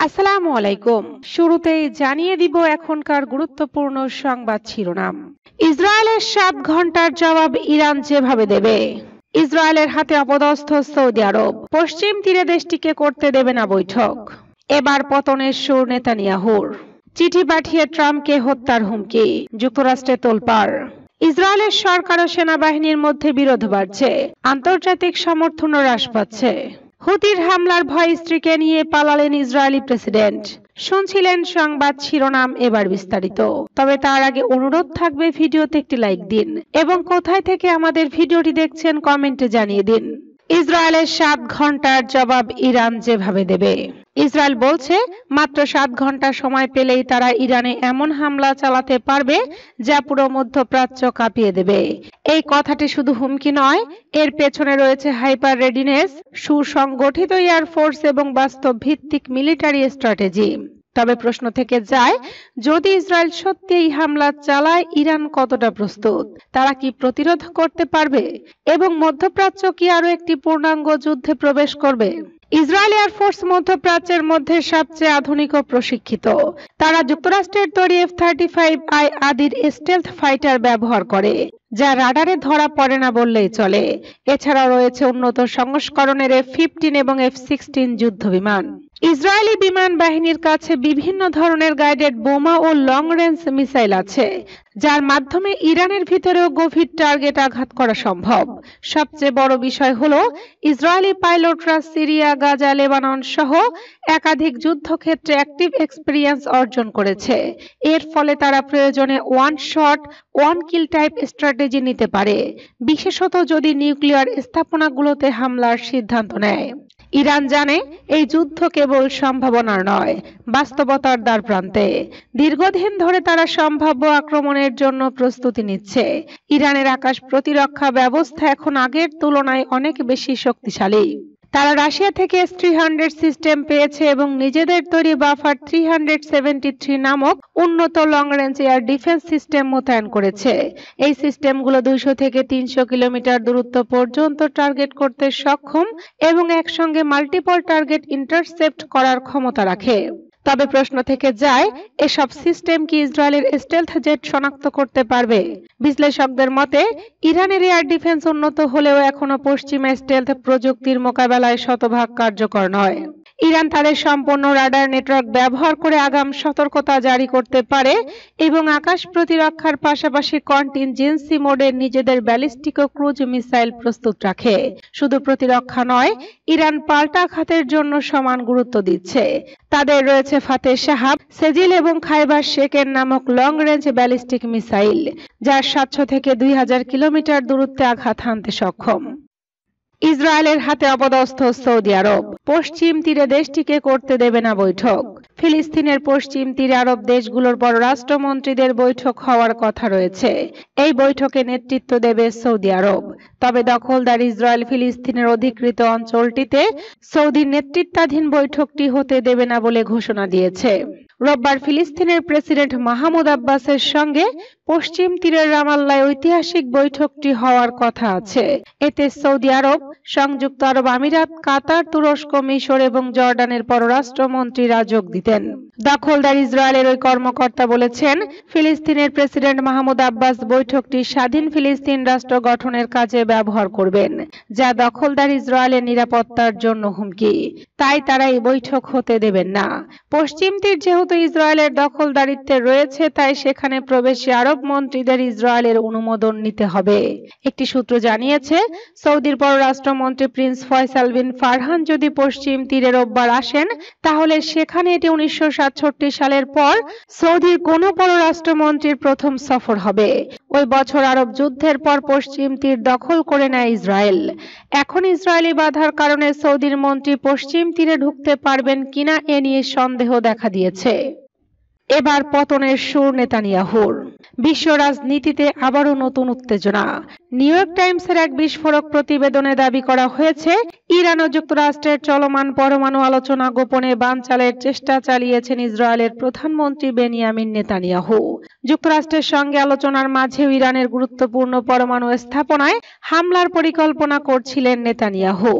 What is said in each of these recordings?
আসসালামু আলাইকুম। শুরুতেই জানিয়ে দিব এখনকার গুরুত্বপূর্ণ সংবাদ শিরোনাম। ইসরায়েলের 7 ঘন্টার জবাব ইরান যেভাবে দেবে। ইসরায়েলের হাতে অপদস্থ সৌদি আরব, পশ্চিম তীরে দেশটিকে করতে দেবে না বৈঠক। এবার পতনের সুর নেতানিয়াহুর, চিঠি পাঠিয়ে ট্রাম্পকে হত্যার হুমকি, যুক্তরাষ্ট্রে তোলপাড়। ইসরায়েলের সরকার ও সেনাবাহিনীর মধ্যে বিরোধ বাড়ছে, আন্তর্জাতিক সমর্থনও হ্রাস পাচ্ছে। হুতির হামলার ভয়ে স্ত্রীকে নিয়ে পালালেন ইসরায়েলি প্রেসিডেন্ট। শুনছিলেন সংবাদ শিরোনাম, এবার বিস্তারিত। তবে তার আগে অনুরোধ থাকবে ভিডিওতে একটি লাইক দিন এবং কোথায় থেকে আমাদের ভিডিওটি দেখছেন কমেন্টে জানিয়ে দিন। ইসরায়েলের 7 ঘন্টার জবাব ইরান যেভাবে দেবে। ইসরায়েল বলছে মাত্র 7 ঘন্টা সময় পেলেই তারা ইরানে এমন হামলা চালাতে পারবে যা পুরো মধ্যপ্রাচ্য কাঁপিয়ে দেবে। এই কথাটি শুধু হুমকি নয়, এর পেছনে রয়েছে হাইপার রেডিনেস, সুসংগঠিত এয়ারফোর্স এবং বাস্তব ভিত্তিক মিলিটারি স্ট্র্যাটেজি। তবে প্রশ্ন থেকে যায়, যদি ইসরায়েল সত্যি এই হামলা চালায়, ইরান কতটা প্রস্তুত? তারা কি প্রতিরোধ করতে পারবে এবং মধ্যপ্রাচ্য কি আরো একটি পূর্ণাঙ্গ যুদ্ধে প্রবেশ করবে? ইসরায়েল এয়ারফোর্স মধ্যপ্রাচ্যের মধ্যে সবচেয়ে আধুনিক ও প্রশিক্ষিত। তারা যুক্তরাষ্ট্রের তৈরি F-35I আদির স্টেলথ ফাইটার ব্যবহার করে, যা রাডারে ধরা পড়ে না বললেই চলে। এছাড়াও রয়েছে উন্নত সংস্করণের F-15 এবং F-16 যুদ্ধ বিমান। ইসরায়েলি বিমান বাহিনীর কাছে বিভিন্ন ধরনের গাইডেড বোমা ও লং রেঞ্জ মিসাইল আছে, যার মাধ্যমে ইরানের ভিতরেও গভীর টার্গেট আঘাত করা সম্ভব। সবচেয়ে বড় বিষয় হলো, ইসরায়েলি পাইলটরা সিরিয়া, গাজা, লেবানন সহ একাধিক যুদ্ধক্ষেত্রে অ্যাক্টিভ এক্সপেরিয়েন্স অর্জন করেছে। এর ফলে তারা প্রয়োজনে ওয়ান শট ওয়ান কিল টাইপ স্ট্র্যাটেজি নিতে পারে, বিশেষত যদি নিউক্লিয়ার স্থাপনাগুলোতে হামলার সিদ্ধান্ত নেয়। ইরান জানে এই যুদ্ধ কেবল সম্ভাবনার নয়, বাস্তবতার দ্বারপ্রান্তে। দীর্ঘদিন ধরে তারা সম্ভাব্য আক্রমণের জন্য প্রস্তুতি নিচ্ছে। ইরানের আকাশ প্রতিরক্ষা ব্যবস্থা এখন আগের তুলনায় অনেক বেশি শক্তিশালী। তারা রাশিয়া থেকে S-300 সিস্টেম পেয়েছে এবং নিজেদের তৈরি বাফার 373 নামক উন্নত long range air defence system মোতায়েন করেছে। এই সিস্টেমগুলো 200 থেকে 300 কিলোমিটার দূরত্ব পর্যন্ত টার্গেট করতে সক্ষম এবং একসঙ্গে মাল্টিপল টার্গেট ইন্টারসেপ্ট করার ক্ষমতা রাখে। তবে প্রশ্ন থেকে যায়, এসব সিস্টেম কি ইসরায়েলের স্টেলথ জেট শনাক্ত করতে পারবে? বিশ্লেষকদের মতে, ইরানের এয়ার ডিফেন্স উন্নত হলেও এখনো পশ্চিমা স্টেলথ প্রযুক্তির মোকাবেলায় শতভাগ কার্যকর নয়। ইরান তাদের সম্পূর্ণ রাডার নেটওয়ার্ক ব্যবহার করে আগাম সতর্কতা জারি করতে পারে এবং আকাশ প্রতিরক্ষার পাশাপাশি কন্টিনজেন্সি মোডে নিজেদের ব্যালিস্টিক ও ক্রুজ মিসাইল প্রস্তুত রাখে। শুধু প্রতিরক্ষা নয়, ইরান পাল্টা আঘাতের জন্য সমান গুরুত্ব দিচ্ছে। তাদের রয়েছে ফাতে সাহাব, সেজিল এবং খাইবার শেকের নামক লং রেঞ্জ ব্যালিস্টিক মিসাইল, যা 700 থেকে 2000 কিলোমিটার দূরত্বে আঘাত হানতে সক্ষম। ইসরায়েলের হাতে অপদস্থ সৌদি আরব, পশ্চিম তীরে দেশটিকে করতে দেবে না বৈঠক। ফিলিস্তিনের পশ্চিম তীরে আরব দেশগুলোর পররাষ্ট্রমন্ত্রীদের বৈঠক হওয়ার কথা রয়েছে। এই বৈঠকে নেতৃত্ব দেবে সৌদি আরব। তবে দখলদার ইসরায়েল ফিলিস্তিনের অধিকৃত অঞ্চলটিতে সৌদি নেতৃত্বাধীন বৈঠকটি হতে দেবে না বলে ঘোষণা দিয়েছে। রোববার ফিলিস্তিনের প্রেসিডেন্ট মাহমুদ আব্বাসের সঙ্গে পশ্চিম তীরের রামাল্লায় ঐতিহাসিক বৈঠকটি হওয়ার কথা আছে। এতে সৌদি আরব, সংযুক্ত আরব আমিরাত, কাতার, তুরস্ক, মিশর এবং জর্ডানের পররাষ্ট্রমন্ত্রীরা যোগ দিতেন। দখলদার ইসরায়েলের ওই কর্মকর্তা বলেছেন, ফিলিস্তিনের প্রেসিডেন্ট মাহমুদ আব্বাস বৈঠকটি স্বাধীন ফিলিস্তিন রাষ্ট্র গঠনের কাজে ব্যবহার করবেন, যা দখলদার ইসরায়েলের নিরাপত্তার জন্য হুমকি। তাই তারা এই বৈঠক হতে দেবেন না। পশ্চিম তীর যেহেতু ইসরায়েলের দখলদারিত্বে রয়েছে, তাই সেখানে প্রবেশী আরব মন্ত্রীদের ইসরায়েলের অনুমোদন নিতে হবে। একটি সূত্র জানিয়েছে, সৌদির পররাষ্ট্রমন্ত্রী প্রিন্স ফয়সাল বিন ফারহান যদি পশ্চিম তীরে রোববার আসেন, তাহলে সেখানে এটি 1967 সালের পর সৌদির কোনো পররাষ্ট্রমন্ত্রীর প্রথম সফর হবে। ওই বছর আরব যুদ্ধের পর পশ্চিম তীর দখল করে নেয় ইসরায়েল। এখন ইসরায়েলি বাধার কারণে সৌদির মন্ত্রী পশ্চিম তীরে ঢুকতে পারবেন কিনা এ নিয়ে সন্দেহ দেখা দিয়েছে। এবার পতনের সুর নেতানিয়াহুর, বিশ্ব রাজনীতিতে আবারও নতুন উত্তেজনা। নিউ ইয়র্ক টাইমসের এক বিস্ফোরক প্রতিবেদনে দাবি করা হয়েছে, ইরান ও যুক্তরাষ্ট্রের চলমান পরমাণু আলোচনা গোপনে বানচালের চেষ্টা চালিয়েছেন ইসরায়েলের প্রধানমন্ত্রী বেনিয়ামিন নেতানিয়াহু। যুক্তরাষ্ট্রের সঙ্গে আলোচনার মাঝেও ইরানের গুরুত্বপূর্ণ পরমাণু স্থাপনায় হামলার পরিকল্পনা করছিলেন নেতানিয়াহু,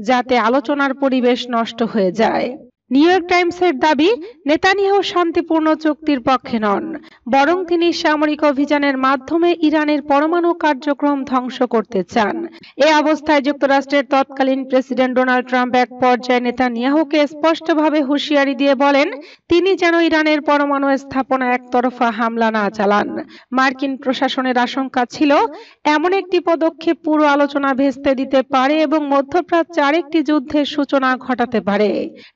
যাতে আলোচনার পরিবেশ নষ্ট হয়ে যায়। নিউ ইয়র্ক টাইমসের দাবি, নেতানিয়াহু শান্তিপূর্ণ চুক্তির পক্ষে নন, বরং তিনি সামরিক অভিযানের মাধ্যমে ইরানের পরমাণু কার্যক্রম ধ্বংস করতে চান। এ অবস্থায় যুক্তরাষ্ট্রের তৎকালীন প্রেসিডেন্ট ডোনাল্ড ট্রাম্প এক পর্যায়ে নেতানিয়াহুকে স্পষ্টভাবে হুঁশিয়ারি দিয়ে বলেন তিনি যেন ইরানের পরমাণু স্থাপনায় একতরফা হামলা না চালান। মার্কিন প্রশাসনের আশঙ্কা ছিল এমন একটি পদক্ষেপ পুরো আলোচনা ভেস্তে দিতে পারে এবং মধ্যপ্রাচ্যে আরেকটি যুদ্ধের সূচনা ঘটাতে পারে।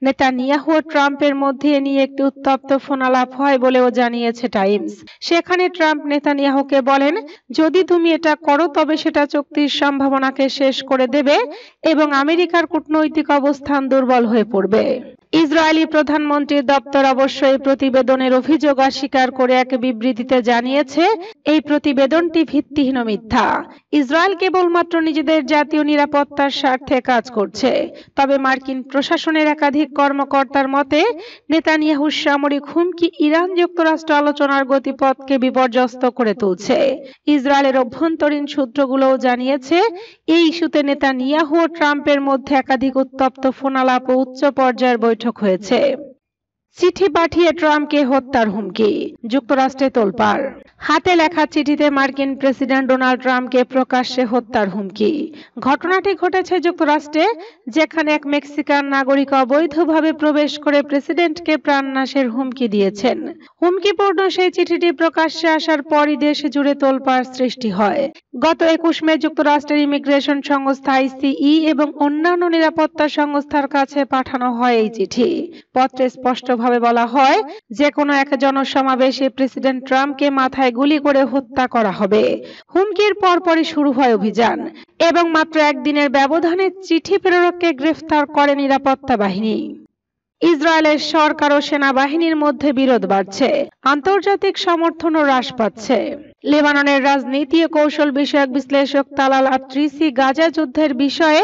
নেতানিয়াহু ও ট্রাম্পের মধ্যে এ নিয়ে একটি উত্তপ্ত ফোনালাপ হয় বলেও জানিয়েছে টাইমস। সেখানে ট্রাম্প নেতানিয়াহুকে বলেন, যদি তুমি এটা করো তবে সেটা চুক্তির সম্ভাবনাকে শেষ করে দেবে এবং আমেরিকার কূটনৈতিক অবস্থান দুর্বল হয়ে পড়বে। ইসরায়েলি প্রধানমন্ত্রীর দপ্তর অবশ্য এই প্রতিবেদনের অভিযোগ অস্বীকার করে এক বিবৃতিতে জানিয়েছে এই প্রতিবেদনটি ভিত্তিহীন ও মিথ্যা। ইসরায়েল কেবলমাত্র নিজেদের জাতীয় নিরাপত্তার স্বার্থে কাজ করছে। তবে মার্কিন প্রশাসনের একাধিক কর্মকর্তার মতে নেতানিয়াহুর সামরিক হুমকি ইরান যুক্তরাষ্ট্র আলোচনার গতিপথকে বিপর্যস্ত করে তুলছে। ইসরায়েলের অভ্যন্তরীণ সূত্রগুলোও জানিয়েছে এই ইস্যুতে নেতানিয়াহু ও ট্রাম্পের মধ্যে একাধিক উত্তপ্ত ফোনালাপ ও উচ্চ পর্যায়ের বৈঠক হয়েছে। চিঠি পাঠিয়ে ট্রাম্পকে হত্যার হুমকি, যুক্তরাষ্ট্রে তোলপাড়। হাতে লেখা চিঠিতে মার্কিন প্রেসিডেন্ট ডোনাল্ড ট্রাম্পকে প্রকাশ্যে হত্যার হুমকি। ঘটনাটি ঘটেছে যুক্তরাষ্ট্রে, যেখানে এক মেক্সিকান নাগরিক অবৈধভাবে প্রবেশ করে প্রেসিডেন্টকে প্রাণনাশের হুমকি দিয়েছেন। হুমকিপূর্ণ সেই চিঠিটি প্রকাশ্যে আসার পরই দেশ জুড়ে তোলপাড় সৃষ্টি হয়। গত 21 মে যুক্তরাষ্ট্রের ইমিগ্রেশন সংস্থা ICE এবং অন্যান্য নিরাপত্তা সংস্থার কাছে পাঠানো হয় এই চিঠি। পত্রে স্পষ্টভাবে বলা হয় যে কোনো এক জনসমাবেশে প্রেসিডেন্ট ট্রাম্পকে মাথায় গুলি করে হত্যা করা হবে। হুমকির পরপরই শুরু হয় অভিযান এবং মাত্র একদিনের ব্যবধানে চিঠি প্রেরককে গ্রেফতার করে নিরাপত্তা বাহিনী। ইসরায়েলের সরকার ও সেনাবাহিনীর মধ্যে বিরোধ বাড়ছে, আন্তর্জাতিক সমর্থনও হ্রাস পাচ্ছে। লেবাননের রাজনীতি ও কৌশল বিষয়ক বিশ্লেষক তালাল আত্রিসি গাজা যুদ্ধের বিষয়ে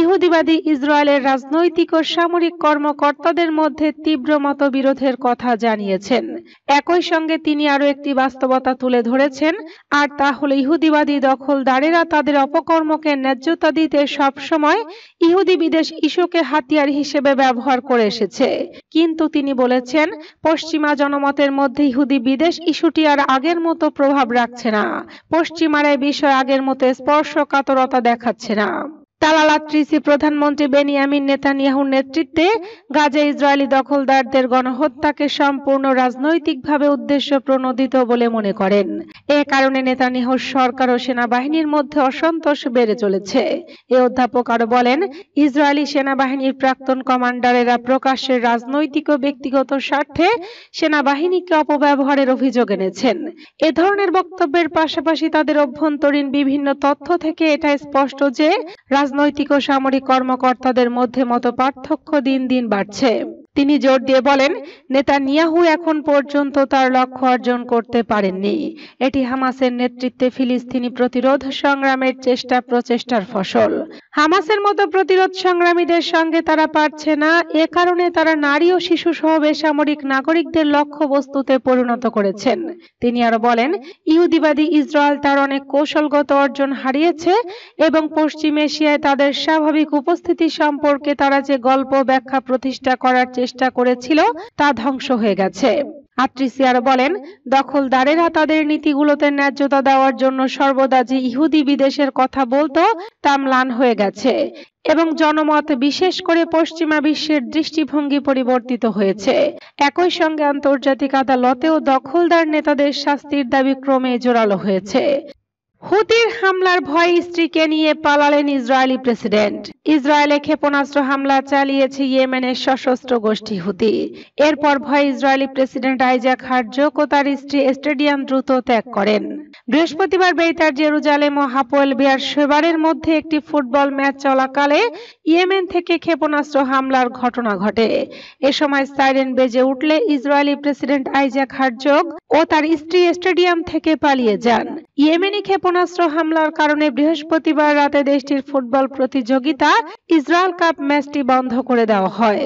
ইহুদিবাদী ইসরায়েলের রাজনৈতিক ও সামরিক কর্মকর্তাদের মধ্যে তীব্র মতবিরোধের কথা জানিয়েছেন। একই সঙ্গে তিনি আরও একটি বাস্তবতা তুলে ধরেছেন, আর তা হলো ইহুদিবাদী দখলদারেরা তাদের অপকর্মকে ন্যায্যতা দিতে সবসময় ইহুদি বিদেশ ইস্যুকে হাতিয়ার হিসেবে ব্যবহার করে এসেছে। কিন্তু তিনি বলেছেন পশ্চিমা জনমতের মধ্যে ইহুদি বিদেশ ইস্যুটি আর আগের মতো প্রভাব রাখছে না। পশ্চিমারা এই বিষয়ে আগের মতো স্পর্শকাতরতা দেখাচ্ছে না। তালাল আত্রিসি প্রধানমন্ত্রী বেনিয়ামিন নেতানিয়াহুর নেতৃত্বে গাজা ইসরায়েলি দখলদারদের গণহত্যাকে সম্পূর্ণ রাজনৈতিকভাবে উদ্দেশ্য প্রণোদিত বলে মনে করেন। এ কারণে নেতানিয়াহুর সরকার ও সেনাবাহিনীর মধ্যে অসন্তোষ বেড়ে চলেছে। এ অধ্যাপক আরো বলেন, ইসরায়েলি সেনাবাহিনীর প্রাক্তন কমান্ডারেরা প্রকাশ্যে রাজনৈতিক ও ব্যক্তিগত স্বার্থে সেনাবাহিনীকে অপব্যবহারের অভিযোগ এনেছেন। এ ধরনের বক্তব্যের পাশাপাশি তাদের অভ্যন্তরীণ বিভিন্ন তথ্য থেকে এটা স্পষ্ট যে রাজনৈতিক ও সামরিক কর্মকর্তাদের মধ্যে মতপার্থক্য দিন দিন বাড়ছে। তিনি জোর দিয়ে বলেন, নেতানিয়াহু এখন পর্যন্ত তার লক্ষ্য অর্জন করতে পারেননি। এটি হামাসের নেতৃত্বে ফিলিস্তিনি প্রতিরোধ সংগ্রামের প্রচেষ্টার ফসল। হামাসের মতো প্রতিরোধ সংগ্রামীদের সঙ্গে তারা পারছে না, এ কারণে তারা নারী ও শিশু সহ বেসামরিক নাগরিকদের লক্ষ্যবস্তুতে পরিণত করেছেন। তিনি আরো বলেন, ইহুদিবাদী ইসরায়েল তার অনেক কৌশলগত অর্জন হারিয়েছে এবং পশ্চিম এশিয়ায় তাদের স্বাভাবিক উপস্থিতি সম্পর্কে তারা যে গল্প ব্যাখ্যা প্রতিষ্ঠা করার চেষ্টা করেছিল তা ধ্বংস হয়ে গেছে। আত্রিসি আরো বলেন, দখলদারেরা তাদের নীতিগুলোতে ন্যায্যতা দেওয়ার জন্য সর্বদা যে ইহুদি বিদেশের কথা বলতো তা ম্লান হয়ে গেছে এবং জনমত বিশেষ করে পশ্চিমা বিশ্বের দৃষ্টিভঙ্গি পরিবর্তিত হয়েছে। একই সঙ্গে আন্তর্জাতিক আদালতেও দখলদার নেতাদের শাস্তির দাবি ক্রমে জোরালো হয়েছে। হুতির হামলার ভয়ে স্ত্রীকে নিয়ে পালালেন ইসরায়েলি প্রেসিডেন্ট। ইসরায়েলে ক্ষেপণাস্ত্র হামলা চালিয়েছে ইয়েমেনের সশস্ত্র গোষ্ঠী হুতি। এরপর ভয়ে ইসরায়েলি প্রেসিডেন্ট আইজাক হারজোগ ও তার স্ত্রী স্টেডিয়াম দ্রুত ত্যাগ করেন। বৃহস্পতিবার বেইতার জেরুজালেম ও হাপোয়েল বেয়ারশেবারের মধ্যে একটি ফুটবল ম্যাচ চলাকালে ইয়েমেন থেকে ক্ষেপণাস্ত্র হামলার ঘটনা ঘটে। এ সময় সাইরেন বেজে উঠলে ইসরায়েলি প্রেসিডেন্ট আইজাক হারজোগ ও তার স্ত্রী স্টেডিয়াম থেকে পালিয়ে যান। ইয়েমেনি ক্ষেপণাস্ত্র হামলার কারণে বৃহস্পতিবার রাতে দেশটির ফুটবল প্রতিযোগিতা ইসরায়েল কাপ ম্যাচটি বন্ধ করে দেওয়া হয়।